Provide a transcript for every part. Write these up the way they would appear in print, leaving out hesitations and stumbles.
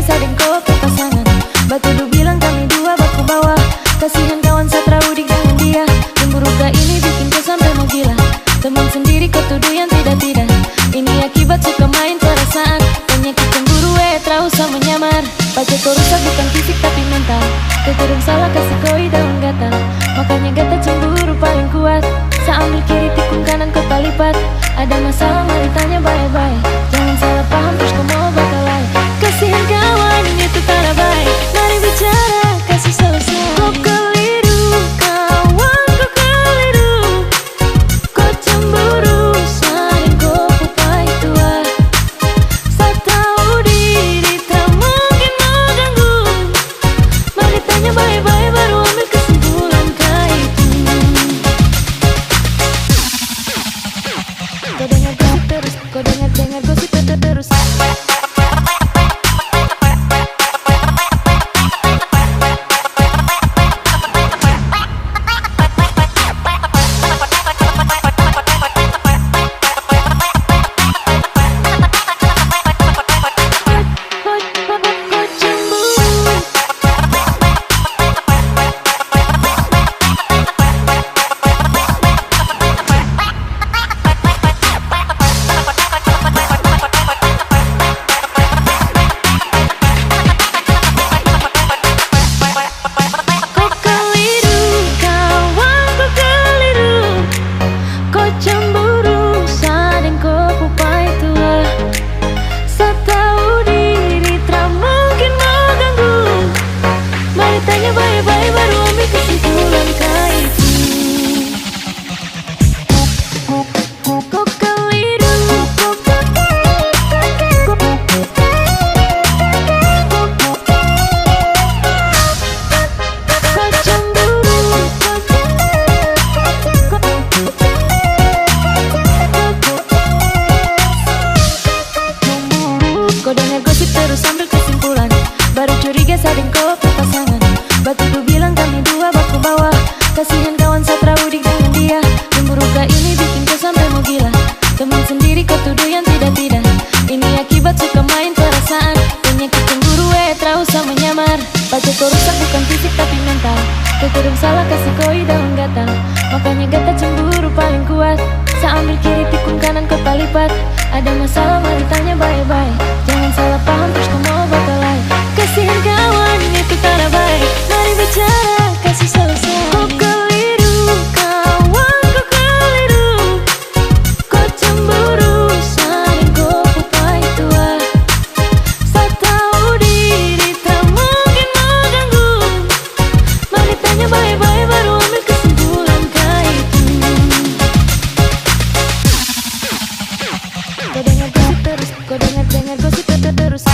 sadeng kopi pasangan. Batu du bilang kami dua baku bawa. Kasihan kawan satra udik dengan dia. Cemburu gak ini bikin kau sampai mau gila. Teman sendiri kau tuduh yang tidak-tidak. Ini akibat suka main perasaan. Penyakit cemburu terus sama nyamar. Pacar kau rusak bukan fisik tapi mental. Keturun salah kasih koi daun gatal. Makanya gata cemburu paling kuat. Saya ambil kiri tikung kanan kau lipat. Ada masalah mari tanya baik-baik. Jangan salah paham terus kau mau bakalai. Kasihan kawan ini tuh tak baik. Mari bicara kasih selesai. Kau keliru kawan kau keliru. Kau cemburu sadeng kau pupai tua. Saya tahu diri tak mungkin mau ganggu. Mari tanya baik-baik baru ambil kesimpulan kaitu. Kau dengar gosip terus, kau dengar gosip terus. Baik-baik baru ambil kesimpulan kaitu. Kau keliru. Kau cemburu. Kau dengar gosip terus ambil kesimpulan. Baru curiga sadeng kau pasangan. Batu du bilang kami dua baku bawa. Kasihan kawan satra udik dengan dia. Cemburu gak ini bikin kau sampai mau gila. Teman sendiri kau tuduh yang tidak-tidak. Ini akibat suka main perasaan. Penyakit cemburu terus sama nyamar. Pacar kau rusak bukan fisik tapi mental. Keturun salah kasih koi daun gatal. Makanya gata cemburu paling kuat. Saya ambil kiri tikung kanan kau lipat. Ada masalah mari tanya baik-baik. Jangan salah paham terus kau mau bakalai. Kasihan kawan ini tuh tak baik. Mari bicara kasih selesai. Kau keliru kawan kau keliru. Kau cemburu sadeng kau pupai tua. Saya tahu diri tak mungkin mau ganggu. Mari tanya baik-baik baru ambil kesimpulan kaitu. Kau dengar gosip terus, kau dengar gosip terus.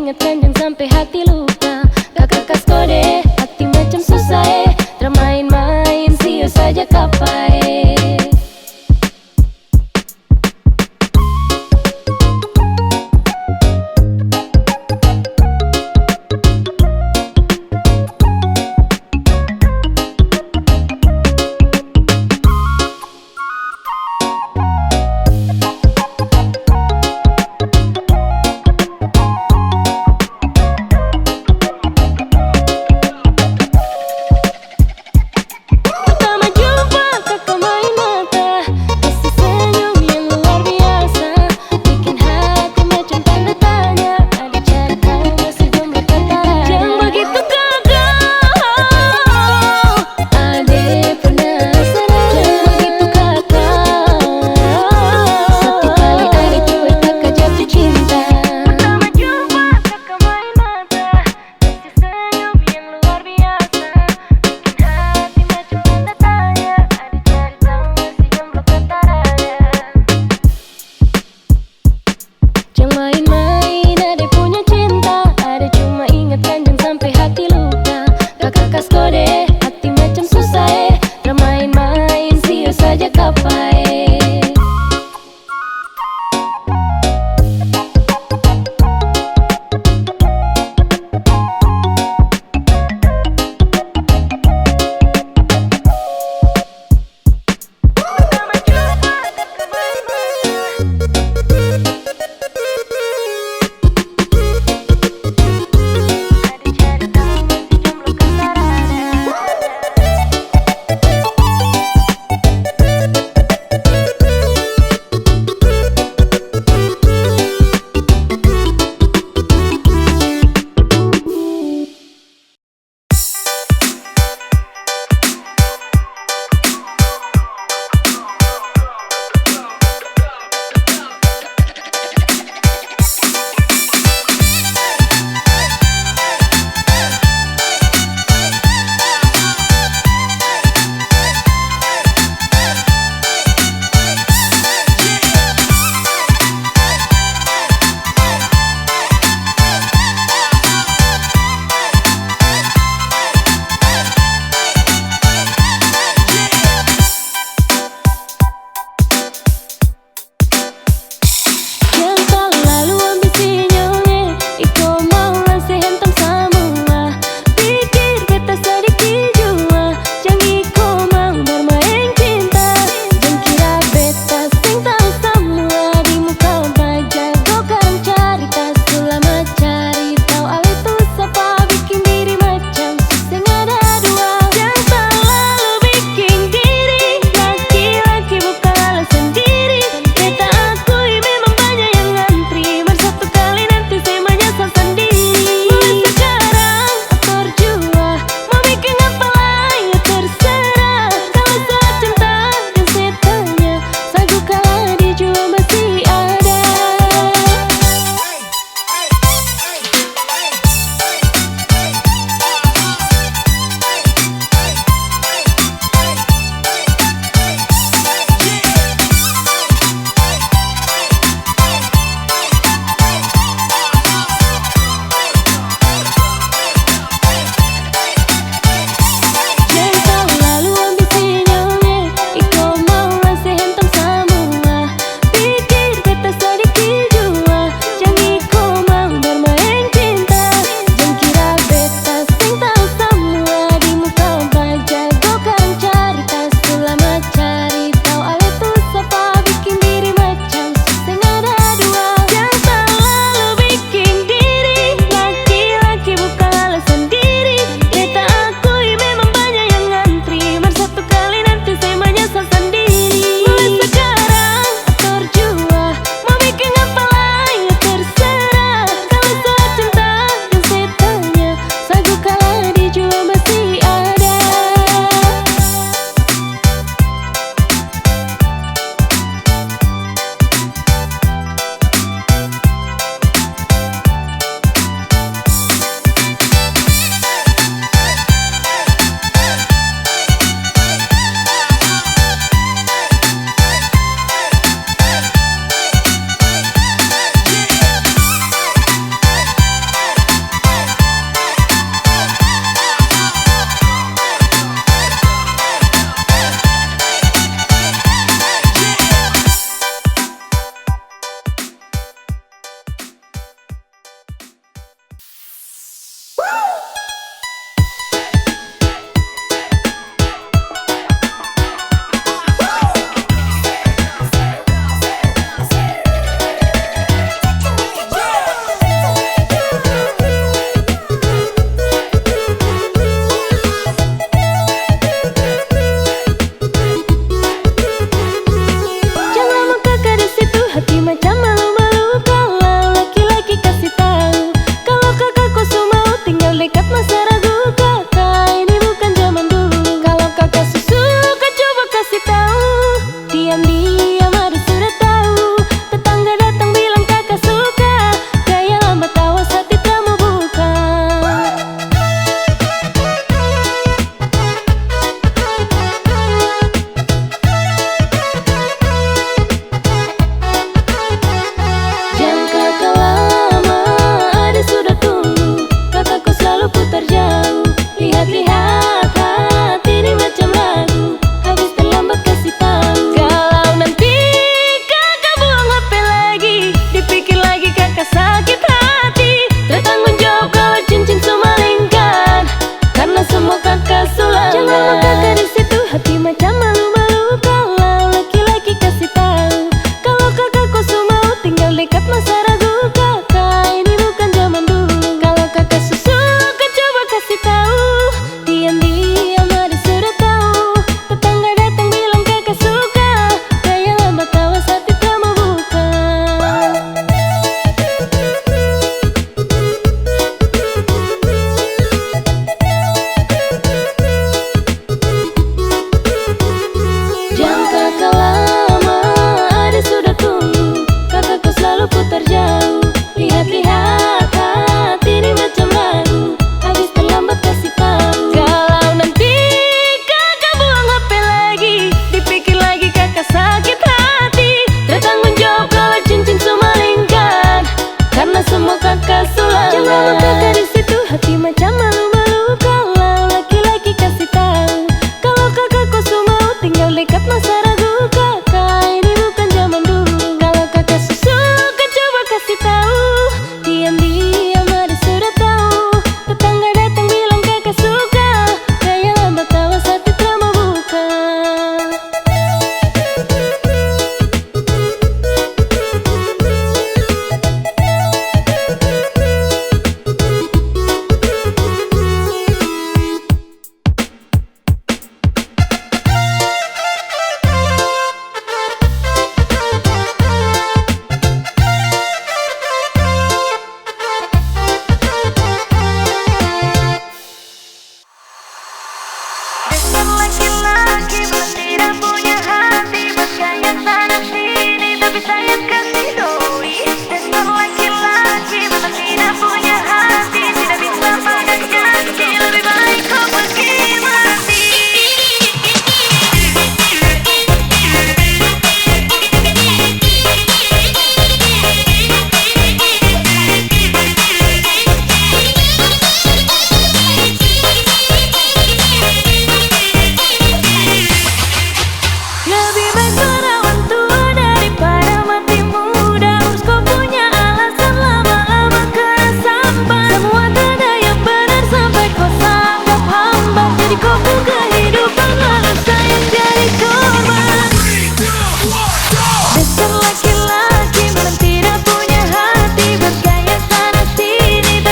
ingat jangan sampai hati luka. Kakak kas kode, hati macam susah termain-main, siu saja kapai.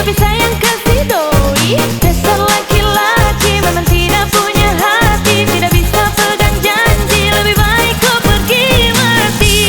tapi sayang kasih doi. Dasar laki-laki memang tidak punya hati, tidak bisa pegang janji, lebih baik kau pergi mati.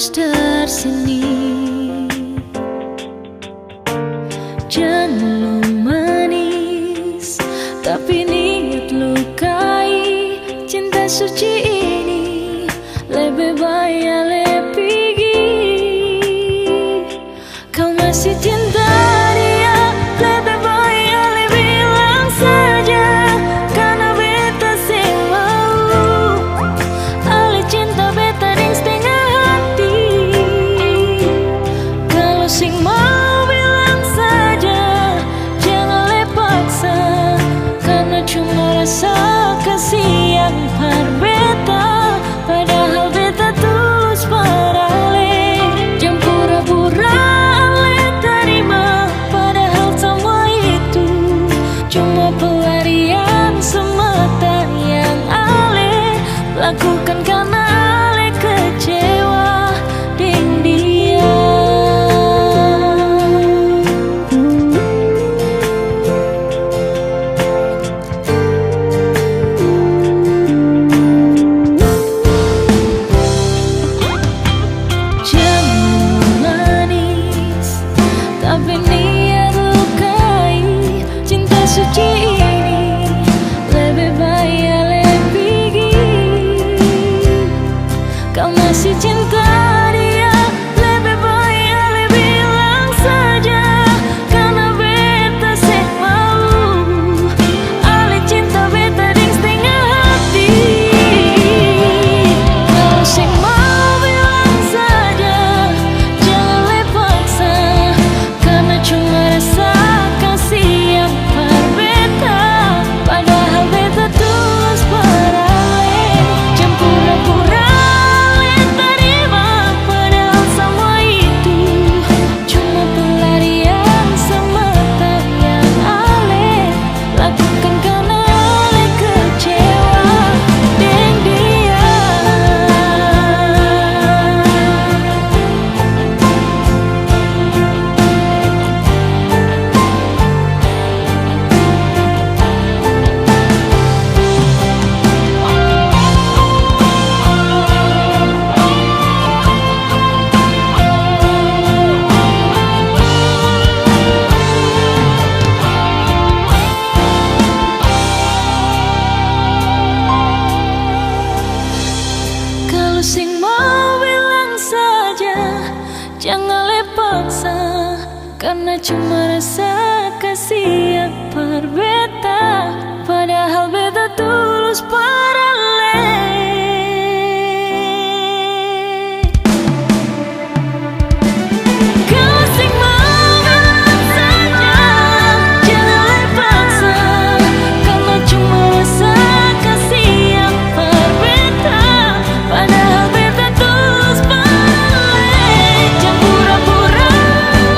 tulus tersini. Jangan lu manis, tapi niat lukai. Cinta suci ini lebih baik pergi. Kau masih cinta dia, lebih baik bilang saja. Karena beta sih mau ale cinta beta ding setengah hati. Kalau sing mau bilang saja, jangan lepaksa. Karena cuma rasa kasih yang berbeda. Padahal beta tulus parale. Jangan pura-pura ale terima. Padahal semua itu cuma pelarian semata yang ale lakukan karena ale kecewa dengan dia. Jangan manis, tapi niat lukai. Cinta suci ini lebih baik pergi. Kau masih cinta dia, lebih baik bilang saja. Karena beta sih mau ale cinta beta ding setengah hati. Kalau sih mau bilang saja, jangan lepaksa. Karena cuma rasa kasih yang berbeda. Padahal beta tulus parale. Jangan pura-pura ale terima. Padahal semua itu cuma pelarian semata yang ale lakukan karena ale kecewa dengan dia. Kalau sing mau bilang saja, jangan lepaksa. Karena cuma rasa kasih yang berbeda. Padahal beta tulus parale. Kalau sing mau bilang saja, jangan lepaksa. Karena cuma rasa kasih yang berbeda. Padahal beta tulus parale. Jangan pura-pura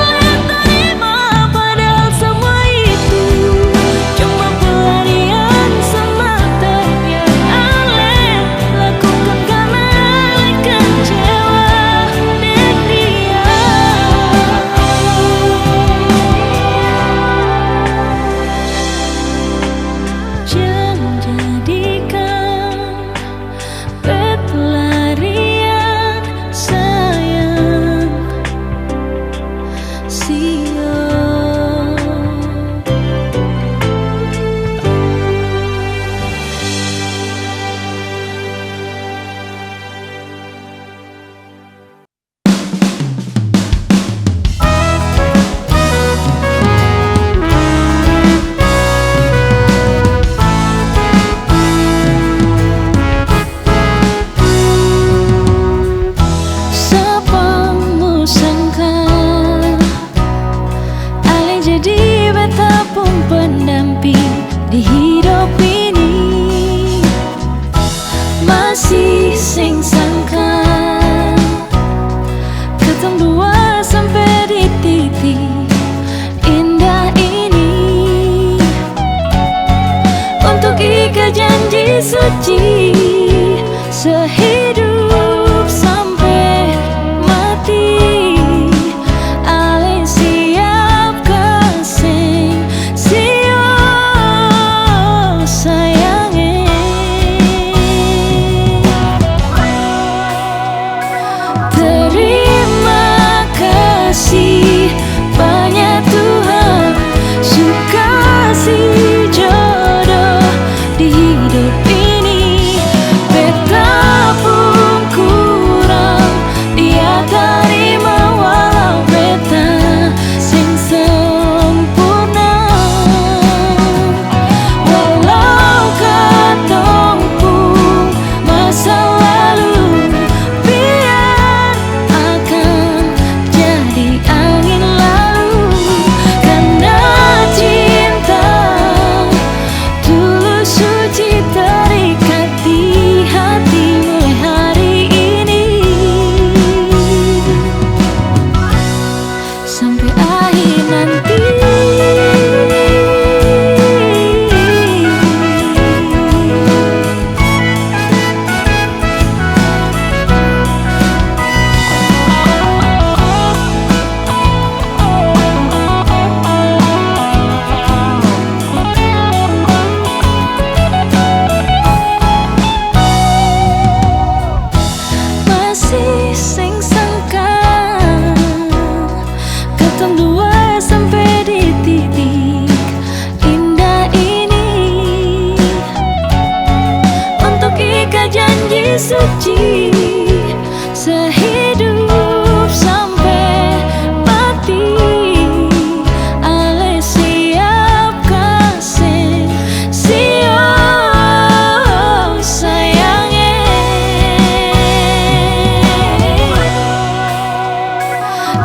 ale terima. Padahal semua itu cuma pelarian semata yang ale lakukan karena ale kecewa dengan dia. Jangan jadikan pelarian sayang. Siap. Siapa mu sangka ale jadi beta pun pendamping di hidup ini. Masih sing sangka ketemu dua sampai di titik indah ini. Untuk ikat janji suci sehidup sampai mati. Ale siap kasih siap sayangnya.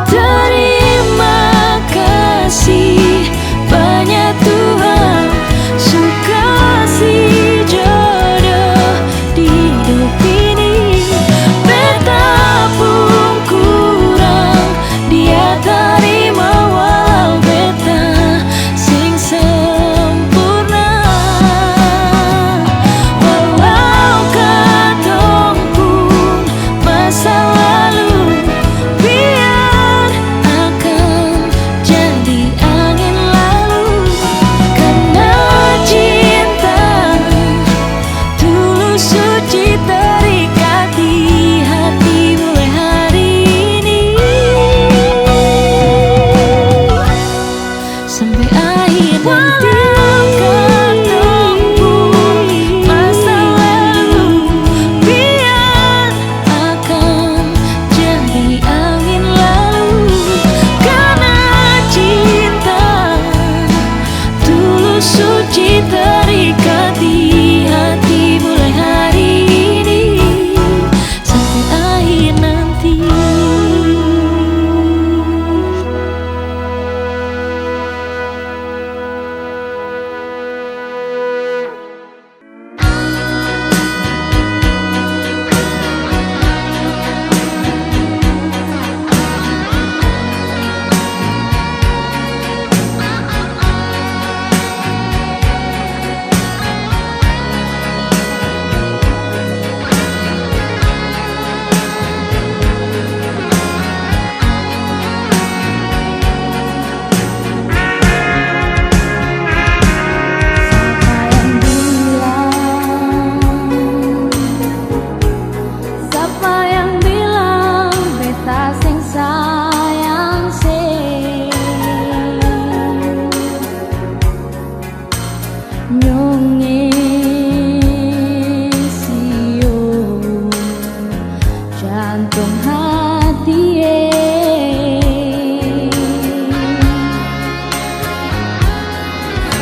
Terima kasih banyak Tuhan, suka kasih jodoh di hidup ini. Beta pun kurang, dia terima walau beta sing sempurna. Walau katong pun masa lalu, biar akan jadi angin lalu. Karena cinta tulus suci terikat di hati mulai hari ini sampai akhir nanti. Katong pun masa lalu, biar akan jadi angin lalu. Karena cinta tulus suci terikat di hati mulai hari ini sampai akhir nanti. Siapa yang bilang beta sing sayang sih? Nyongin sio jantung hati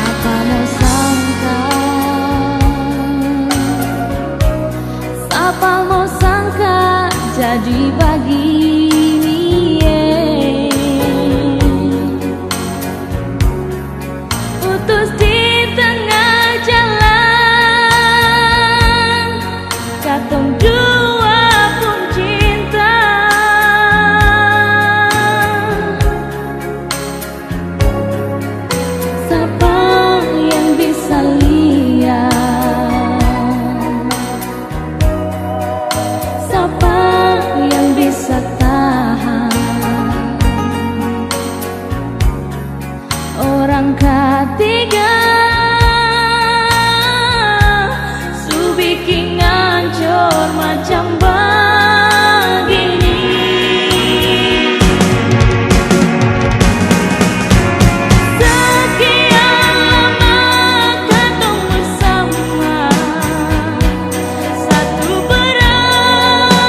apa mau sangka, siapa mau sangka jadi begini. Putus di tengah jalan, katong dua pun cinta. Siapa yang bisa lihat? Siapa yang bisa tahan? Orang ketiga su bikin ngancur macam begini. Sekian lama katong bersama, satu perahu.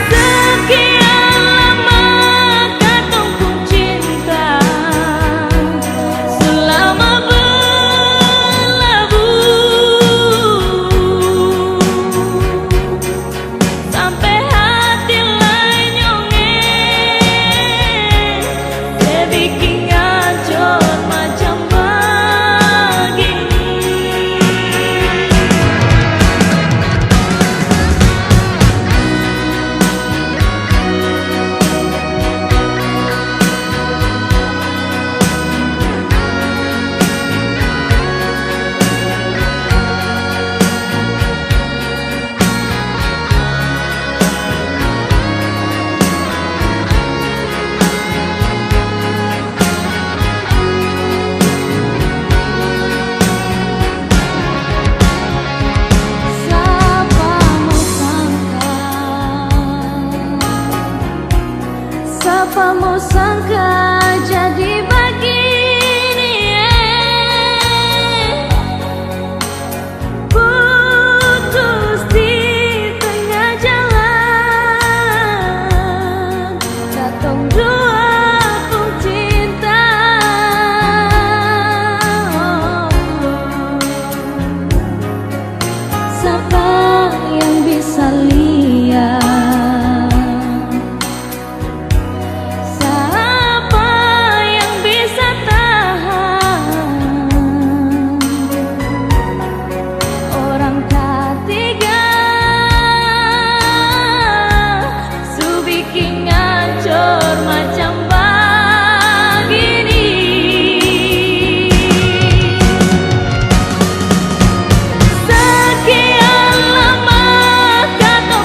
Sekian lama katong pun cinta, selama berlabuh sampai hati lain nyongeng. Dia bikin ngacor macam begini. Siapa mau sangka jadi begini. Putus di tengah jalan, katong dua pun cinta. Siapa yang bisa Rosalia. Siapa yang bisa tahan orang ketiga su bikin ngacor macam begini. Sekian lama kata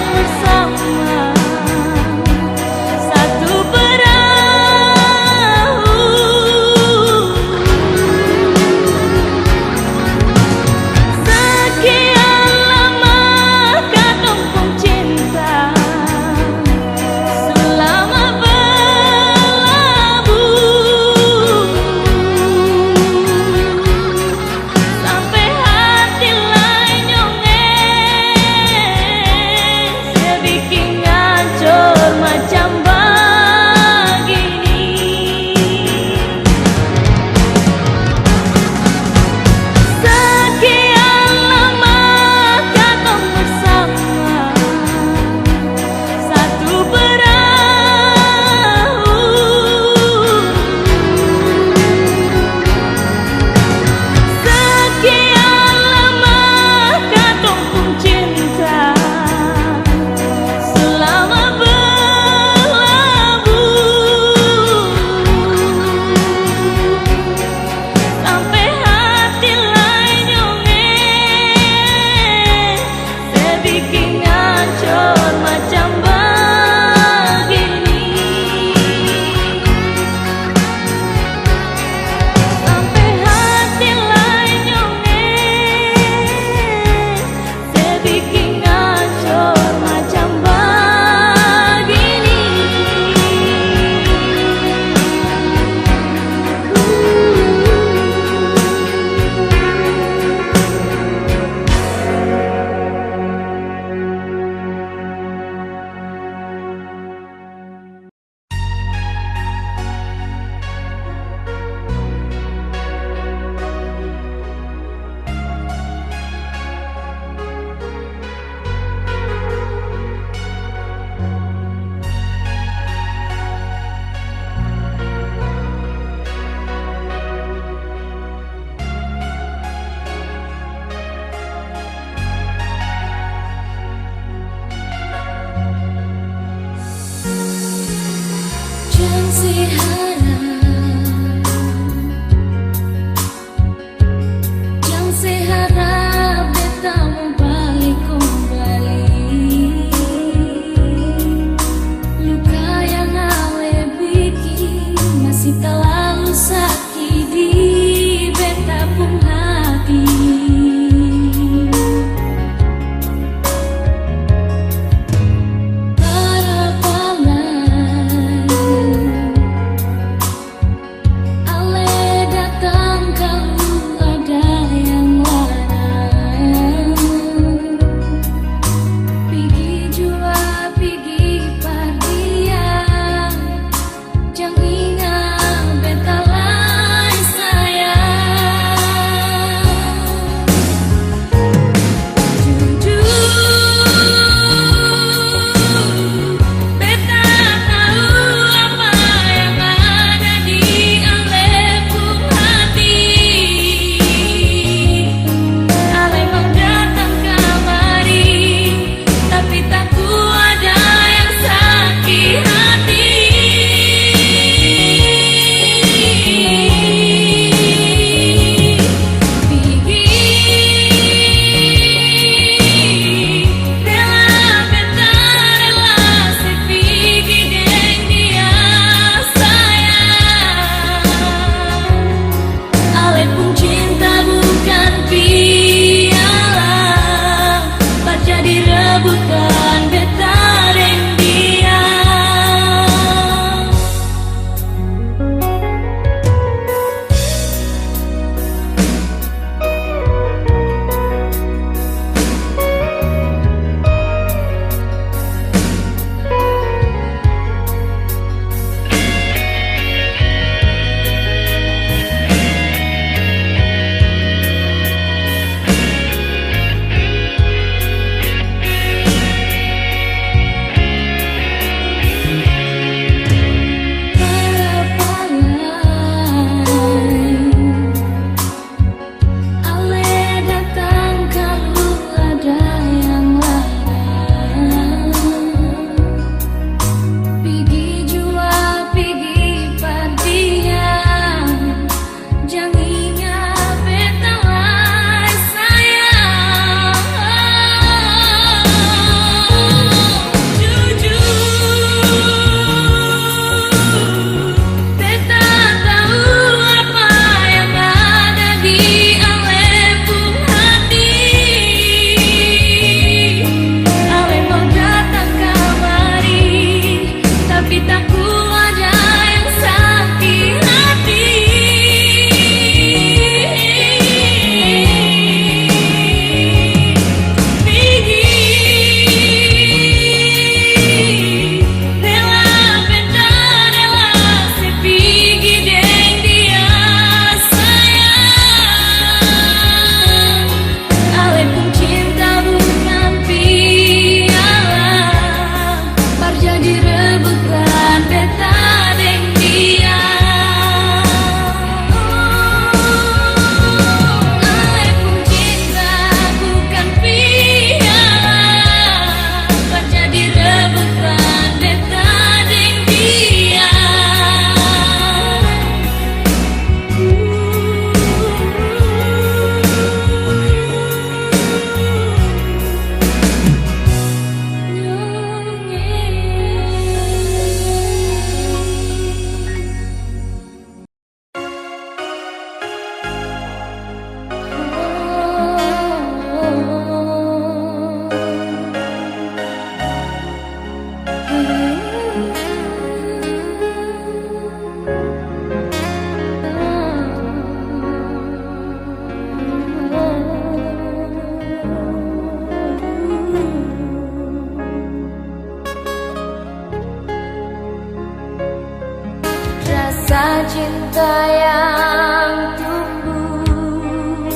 cinta yang tumbuh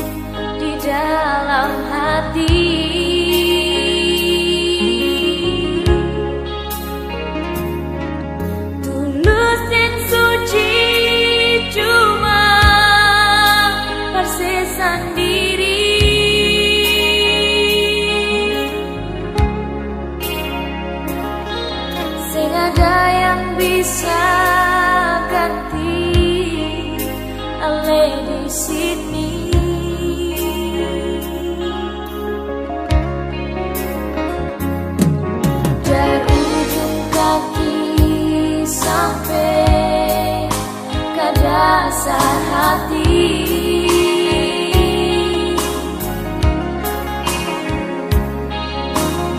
di dalam hati. Tulus dan suci, cuma persesan diri. Sing ada yang bisa ganti ale di sini. Dari ujung kaki sampai ke dasar hati.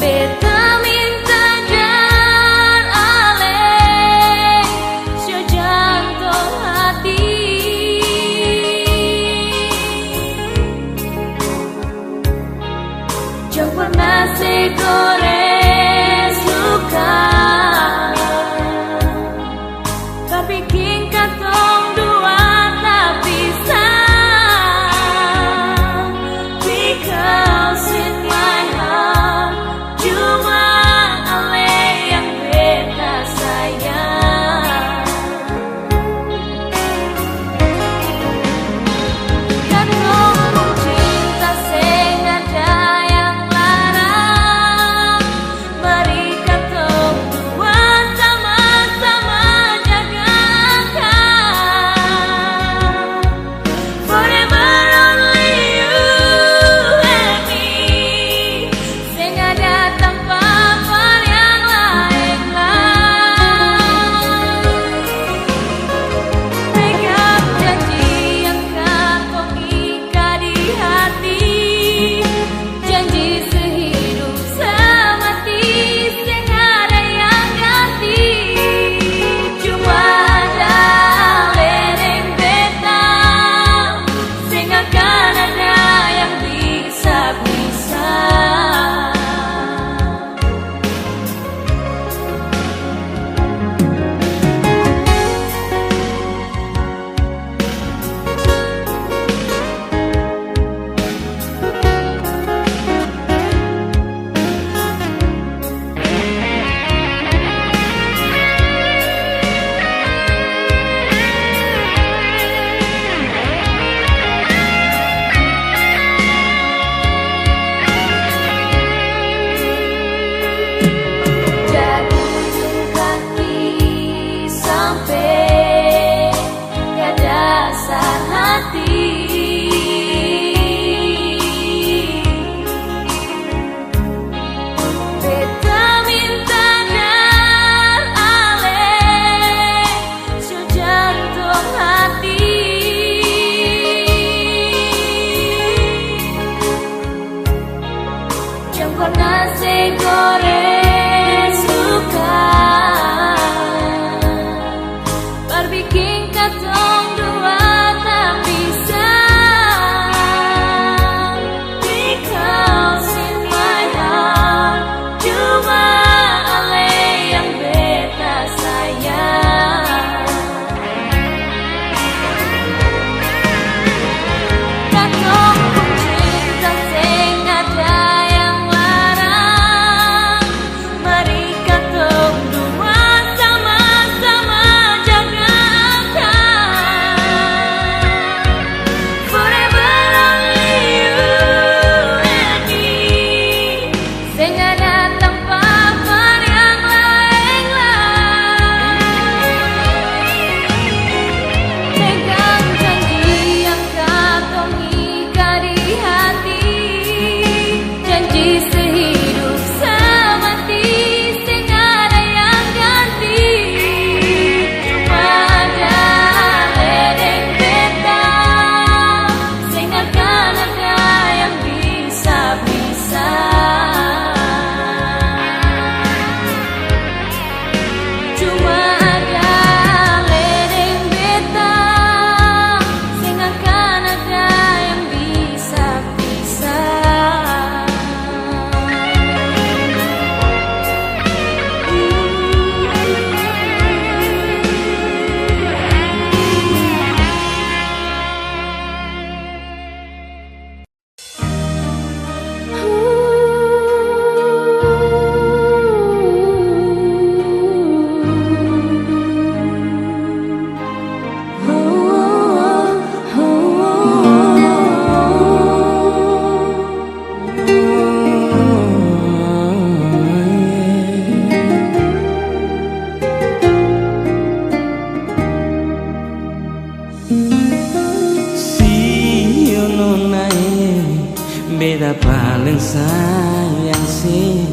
Beta minta jan ale sio jantung hati. Jangan pernah segores luka, berbikin katong dua tak bisa. Because in my heart cuma ale yang beta sayang. Katong cinta sing ada yang larang, mari katong dua sama-sama jagakan. Forever only you and me, sing ada tanpa yang lain lah. Pegang janji yang katong ikat di hati, janji sehidup semati, sing ada yang ganti. Cuma ada lereng beta, sing akan ada yang bisa-bisa. Dari ujung kaki sampai ke dasar hati. Beta minta dan ale sio jantung hati. Jangan pernah segores luka, berbikin katong dua tak bisa. Because in my heart cuma ale yang beta sayang. Katong cinta sing ada yang larang, sayang sih,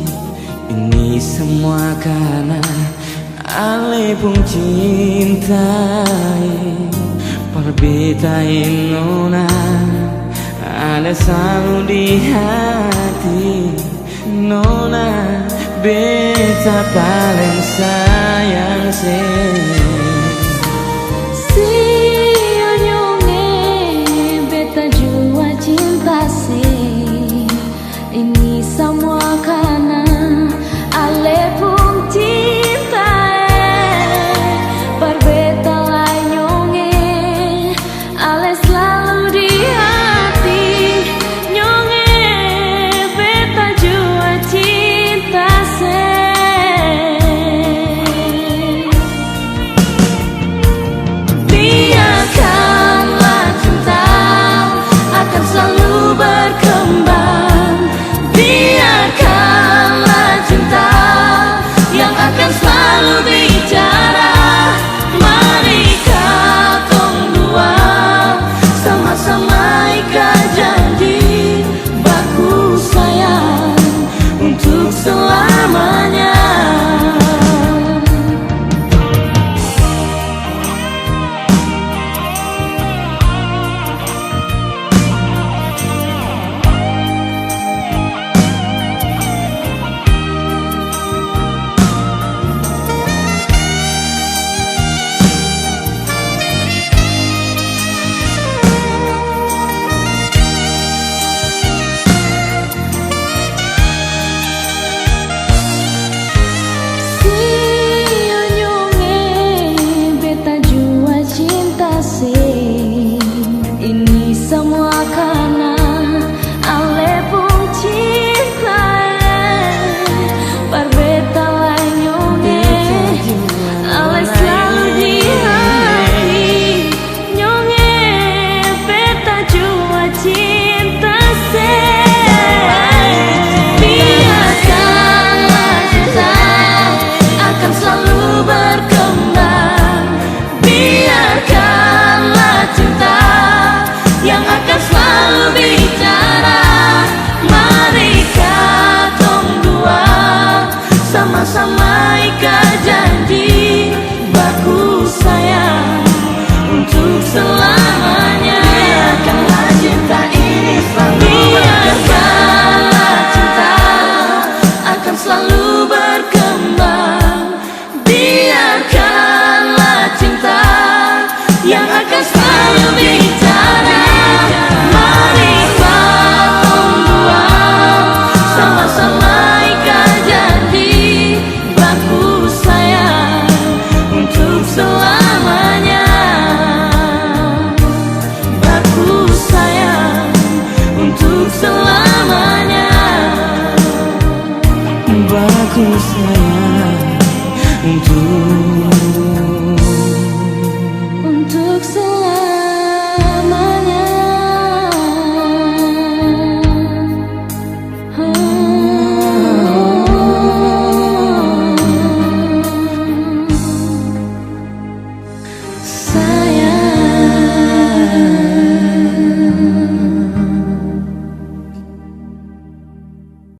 ini semua karena ale pun cintai perbetain nona, ada selalu di hati nona, beta paling sayang sih. Ini semua karena ale pun cinta berbeda nyonge, ale selalu di hati nyonge, beta jua cinta se. Biarkanlah cinta akan selalu berkembang, biarkanlah cinta yang akan selalu bicara. Mari katong dua sama-sama ikat janji, baku sayang untuk selamanya. Ini semua karena ale pun cinta berbeda nyonge, ale selalu di hati nyonge, beta jua cinta se. Biarkanlah cinta akan selalu berkembang, biarkanlah cinta yang akan selalu bicara. Mari katong dua sama-sama